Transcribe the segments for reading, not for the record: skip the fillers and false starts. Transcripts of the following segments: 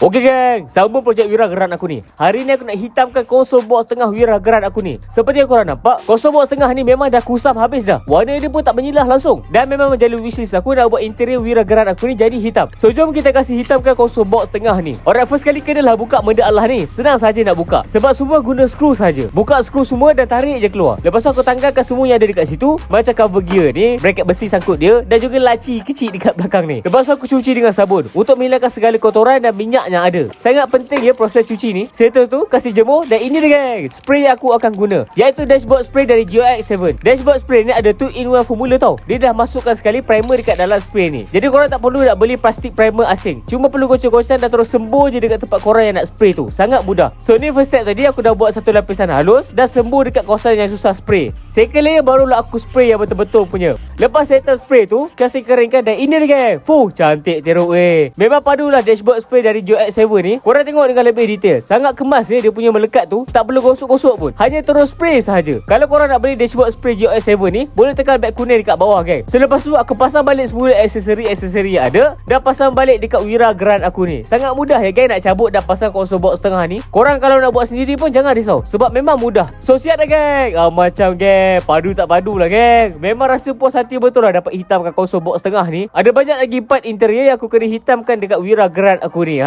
Okey geng, sambung projek Wira Geran aku ni. Hari ni aku nak hitamkan konsol box tengah Wira Geran aku ni. Seperti yang korang nampak, konsol box tengah ni memang dah kusam habis dah. Warna dia pun tak menyilah langsung. Dan memang menjadi wishlist aku nak buat interior Wira Geran aku ni jadi hitam. So jom kita kasih hitamkan konsol box tengah ni. Alright, first kali kenalah buka benda Allah ni. Senang saja nak buka. Sebab semua guna skru saja. Buka skru semua dan tarik je keluar. Lepas tu aku tanggalkan semua yang ada dekat situ. Macam cover gear ni, bracket besi sangkut dia dan juga laci kecil dekat belakang ni. Lepas tu aku cuci dengan sabun untuk menghilangkan segala kotoran dan minyak yang ada. Sangat penting ya proses cuci ni. Setelah tu kasih jemur dan ini dia geng, spray yang aku akan guna, iaitu dashboard spray dari GeoX7. Dashboard spray ni ada 2-in-1 formula tau. Dia dah masukkan sekali primer dekat dalam spray ni. Jadi korang tak perlu nak beli plastik primer asing. Cuma perlu gocok-gocok dan terus sembur je dekat tempat korang yang nak spray tu. Sangat mudah. So ni first step tadi aku dah buat satu lapisan halus dan sembur dekat kawasan yang susah spray. Second layer barulah aku spray yang betul-betul punya. Lepas settle spray tu, kasih keringkan dan ini dia geng. Fuh, cantik teruk weh. Memang padulah dashboard spray dari GeoX7 ni. Korang tengok dengan lebih detail. Sangat kemas dia punya melekat tu. Tak perlu gosok-gosok pun. Hanya terus spray sahaja. Kalau korang nak beli dashboard spray GeoX7 ni, boleh tekan beg kuning dekat bawah geng. So lepas tu aku pasang balik semua aksesori-aksesori yang ada dan pasang balik dekat Wira Geran aku ni. Sangat mudah ya geng nak cabut dan pasang konsol box tengah ni. Korang kalau nak buat sendiri pun jangan risau. Sebab memang mudah. So siap dah geng? Macam geng, padu tak padu lah geng. Memang rasa puas hati betul lah dapat hitamkan konsol box tengah ni. Ada banyak lagi part interior yang aku kena hitamkan dekat Wira Geran aku ni.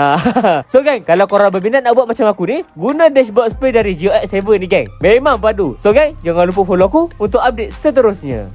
So geng, kalau korang berminat nak buat macam aku ni, guna dashboard spray dari GeoX7 ni geng. Memang padu. So geng, jangan lupa follow aku untuk update seterusnya.